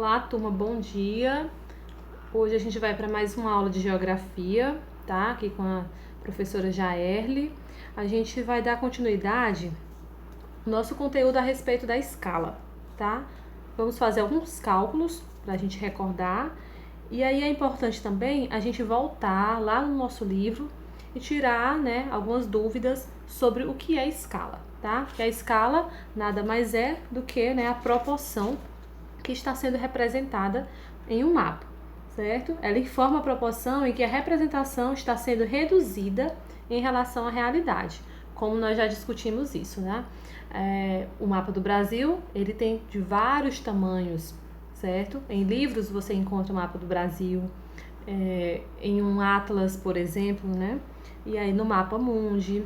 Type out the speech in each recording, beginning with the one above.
Olá, turma, bom dia. Hoje a gente vai para mais uma aula de geografia, tá? Aqui com a professora Jaerle. A gente vai dar continuidade ao nosso conteúdo a respeito da escala, tá? Vamos fazer alguns cálculos para a gente recordar. E aí é importante também a gente voltar lá no nosso livro e tirar, né, algumas dúvidas sobre o que é escala, tá? Que a escala nada mais é do que, né, a proporção que está sendo representada em um mapa, certo? Ela informa a proporção em que a representação está sendo reduzida em relação à realidade, como nós já discutimos isso, né? O mapa do Brasil, ele tem de vários tamanhos, certo? Em livros você encontra o mapa do Brasil, em um atlas, por exemplo, né? E aí no mapa mundi.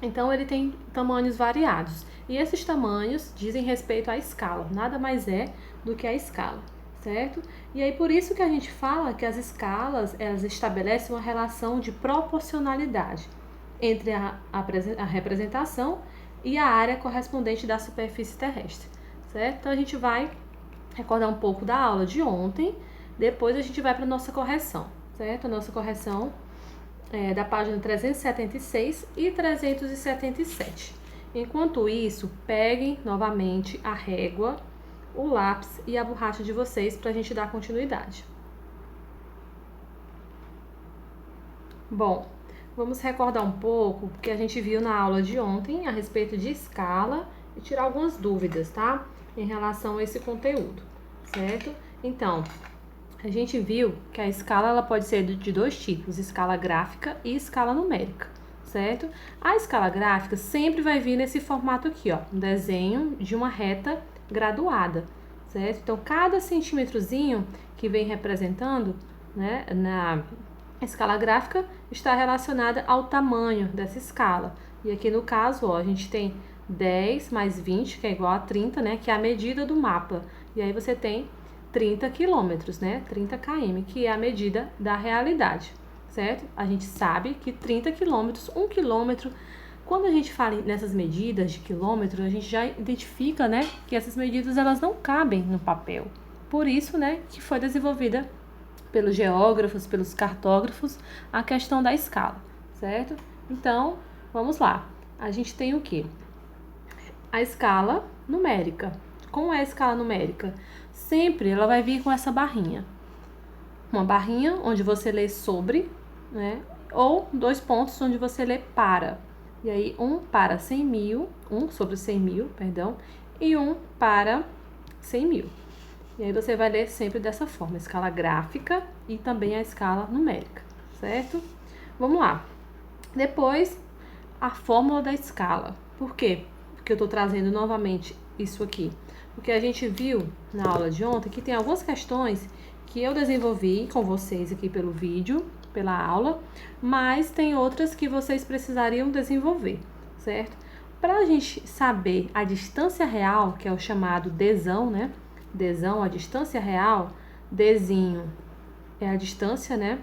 Então ele tem tamanhos variados. E esses tamanhos dizem respeito à escala, nada mais é do que a escala, certo? E aí por isso que a gente fala que as escalas, elas estabelecem uma relação de proporcionalidade entre a representação e a área correspondente da superfície terrestre, certo? Então a gente vai recordar um pouco da aula de ontem, depois a gente vai para a nossa correção, certo? A nossa correção da página 376 e 377. Enquanto isso, peguem novamente a régua, o lápis e a borracha de vocês para a gente dar continuidade. Bom, vamos recordar um pouco o que a gente viu na aula de ontem a respeito de escala e tirar algumas dúvidas, tá? Em relação a esse conteúdo, certo? Então, a gente viu que a escala ela pode ser de dois tipos, escala gráfica e escala numérica, certo? A escala gráfica sempre vai vir nesse formato aqui, ó, um desenho de uma reta graduada, certo? Então, cada centímetrozinho que vem representando, né, na escala gráfica está relacionada ao tamanho dessa escala. E aqui no caso, ó, a gente tem 10 mais 20, que é igual a 30, né, que é a medida do mapa. E aí você tem 30 quilômetros, né? 30 km, que é a medida da realidade, certo? A gente sabe que 30 quilômetros, 1 quilômetro, quando a gente fala nessas medidas de quilômetro, a gente já identifica, né, que essas medidas elas não cabem no papel. Por isso, né, que foi desenvolvida pelos geógrafos, pelos cartógrafos, a questão da escala, certo? Então, vamos lá. A gente tem o quê? A escala numérica. Como é a escala numérica? Sempre ela vai vir com essa barrinha. Uma barrinha onde você lê sobre, né? Ou dois pontos onde você lê para. E aí, um para 100 mil, um sobre 100 mil, perdão, e um para 100 mil. E aí você vai ler sempre dessa forma, a escala gráfica e também a escala numérica, certo? Vamos lá. Depois, a fórmula da escala. Por quê? Porque eu estou trazendo novamente isso aqui. Porque a gente viu na aula de ontem que tem algumas questões que eu desenvolvi com vocês aqui pelo vídeo, pela aula, mas tem outras que vocês precisariam desenvolver, certo? Para a gente saber a distância real, que é o chamado Dzão, né? Dzão, a distância real, Dzinho é a distância, né,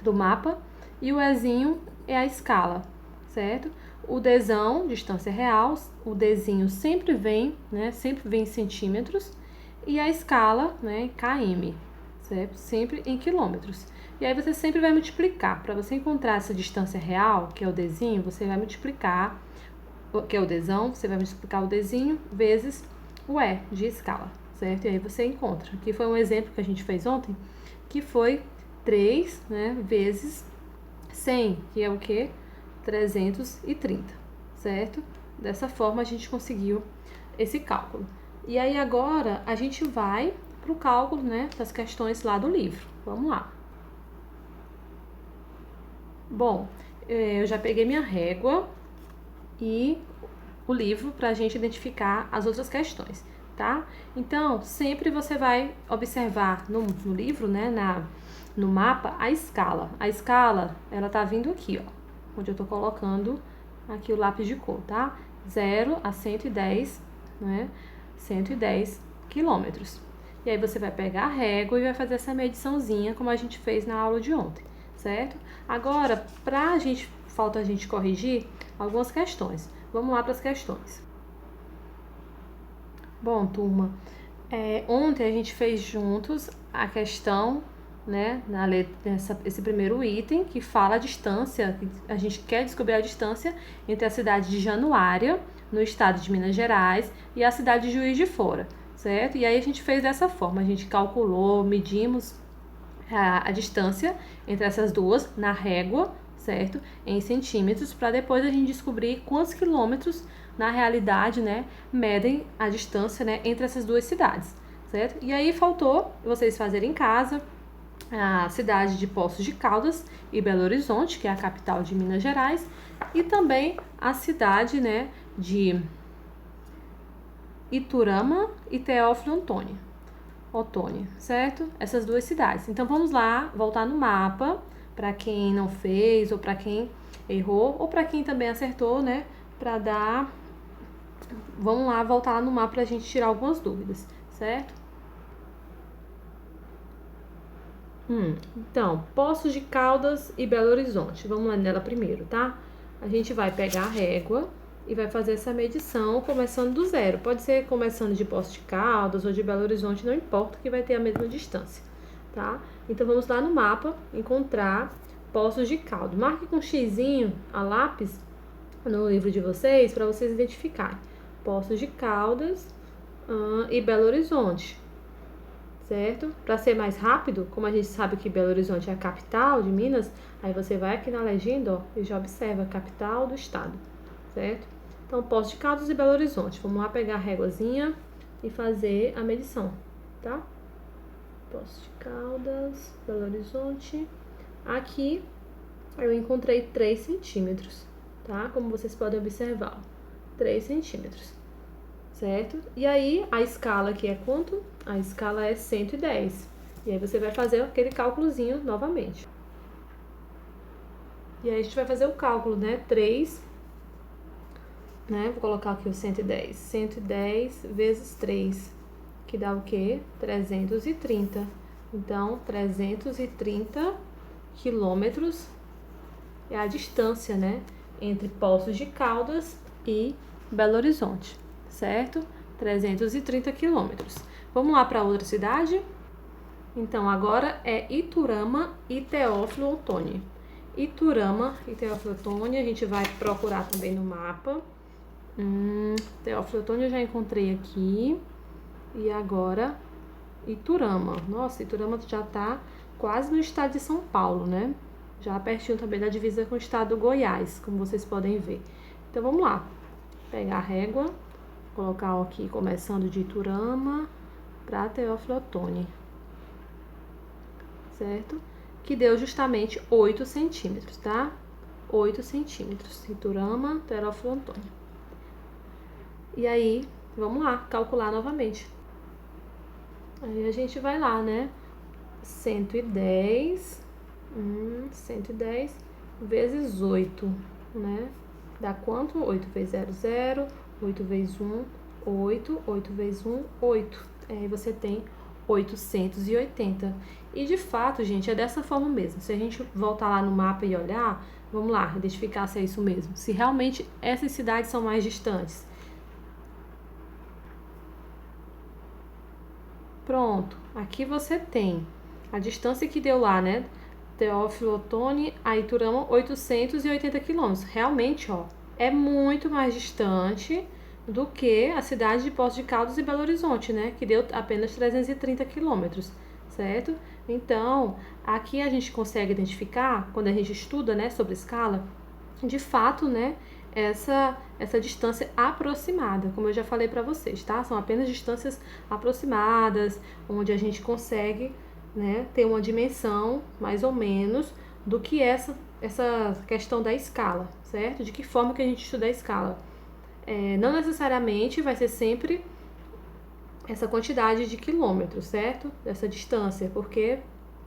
do mapa, e o Ezinho é a escala, certo? O Dzão, distância real, o Dzinho sempre vem, né, sempre vem em centímetros, e a escala, né, km, certo? Sempre em quilômetros. E aí você sempre vai multiplicar. Para você encontrar essa distância real, que é o Dzinho, você vai multiplicar, que é o Dzão, você vai multiplicar o Dzinho vezes o E de escala, certo? E aí você encontra. Aqui foi um exemplo que a gente fez ontem, que foi 3, né, vezes 100, que é o quê? 330, certo? Dessa forma a gente conseguiu esse cálculo. E aí agora a gente vai para o cálculo, né, das questões lá do livro. Vamos lá. Bom, eu já peguei minha régua e o livro para a gente identificar as outras questões, tá? Então, sempre você vai observar no livro, né, no mapa, a escala. A escala, ela tá vindo aqui, ó, onde eu tô colocando aqui o lápis de cor, tá? 0 a 110, né? 110 quilômetros. E aí você vai pegar a régua e vai fazer essa mediçãozinha, como a gente fez na aula de ontem, certo? Agora, falta a gente corrigir algumas questões. Vamos lá para as questões. Bom, turma, Ontem a gente fez juntos a questão, né, esse primeiro item que fala a distância, a gente quer descobrir a distância entre a cidade de Januária, no estado de Minas Gerais, e a cidade de Juiz de Fora, certo? E aí a gente fez dessa forma, a gente calculou, medimos a distância entre essas duas na régua, certo? Em centímetros, para depois a gente descobrir quantos quilômetros na realidade, né, medem a distância, né, entre essas duas cidades, certo? E aí faltou vocês fazerem em casa a cidade de Poços de Caldas e Belo Horizonte, que é a capital de Minas Gerais, e também a cidade, né, de Iturama e Teófilo Otoni, certo? Essas duas cidades. Então vamos lá, voltar no mapa, para quem não fez, ou para quem errou, ou para quem também acertou, né, para dar. Vamos lá, voltar lá no mapa pra gente tirar algumas dúvidas, certo? Então, Poços de Caldas e Belo Horizonte. Vamos lá nela primeiro, tá? A gente vai pegar a régua e vai fazer essa medição começando do zero. Pode ser começando de Poços de Caldas ou de Belo Horizonte, não importa, que vai ter a mesma distância, tá? Então, vamos lá no mapa encontrar Poços de Caldas. Marque com um xizinho a lápis no livro de vocês para vocês identificarem. Poços de Caldas e Belo Horizonte, certo? Para ser mais rápido, como a gente sabe que Belo Horizonte é a capital de Minas, aí você vai aqui na legenda, ó, e já observa a capital do estado, certo? Então, Poços de Caldas e Belo Horizonte. Vamos lá pegar a réguazinha e fazer a medição, tá? Poços de Caldas, Belo Horizonte. Aqui eu encontrei 3 centímetros, tá? Como vocês podem observar, 3 centímetros, certo? E aí, a escala aqui é quanto? A escala é 110. E aí, você vai fazer aquele cálculozinho novamente. E aí, a gente vai fazer o cálculo, né? 3, né? Vou colocar aqui o 110. 110 vezes 3, que dá o quê? 330. Então, 330 quilômetros é a distância, né? Entre Poços de Caldas e Belo Horizonte, certo? 330 quilômetros. Vamos lá para outra cidade? Então, agora é Iturama e Teófilo Otoni. Iturama e Teófilo Otoni, a gente vai procurar também no mapa. Teófilo Otoni eu já encontrei aqui. E agora, Iturama. Nossa, Iturama já tá quase no estado de São Paulo, né? Já pertinho também da divisa com o estado do Goiás, como vocês podem ver. Então, vamos lá. Pegar a régua, colocar aqui começando de Iturama para Teófilo Otoni, certo? Que deu justamente 8 centímetros, tá? 8 centímetros. Iturama, Teófilo Otoni. E aí, vamos lá, calcular novamente. Aí a gente vai lá, né? 110 vezes 8, né? Dá quanto? 8 vezes 0, 0. 8 vezes 1, 8. 8 vezes 1, 8. Aí você tem 880. E de fato, gente, é dessa forma mesmo. Se a gente voltar lá no mapa e olhar, vamos lá, identificar se é isso mesmo. Se realmente essas cidades são mais distantes. Pronto, aqui você tem a distância que deu lá, né? Teófilo Otoni a Iturama, 880 quilômetros. Realmente, ó, é muito mais distante do que a cidade de Poços de Caldas e Belo Horizonte, né? Que deu apenas 330 quilômetros, certo? Então, aqui a gente consegue identificar, quando a gente estuda, né, sobre escala, de fato, né, essa distância aproximada, como eu já falei para vocês, tá? São apenas distâncias aproximadas, onde a gente consegue, né, ter uma dimensão, mais ou menos, do que essa questão da escala, certo? De que forma que a gente estuda a escala. Não necessariamente vai ser sempre essa quantidade de quilômetros, certo? Essa distância, porque,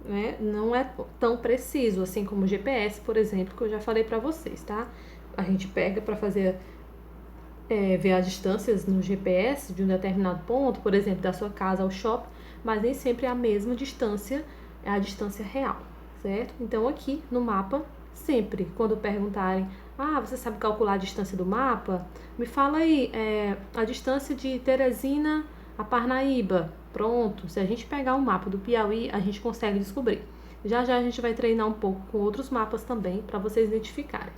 né, não é tão preciso, assim como o GPS, por exemplo, que eu já falei para vocês, tá? A gente pega para fazer, ver as distâncias no GPS de um determinado ponto, por exemplo, da sua casa ao shopping, mas nem sempre é a mesma distância, é a distância real, certo? Então, aqui no mapa, sempre, quando perguntarem, você sabe calcular a distância do mapa? Me fala aí, a distância de Teresina A Parnaíba, pronto. Se a gente pegar o mapa do Piauí, a gente consegue descobrir. Já já a gente vai treinar um pouco com outros mapas também para vocês identificarem.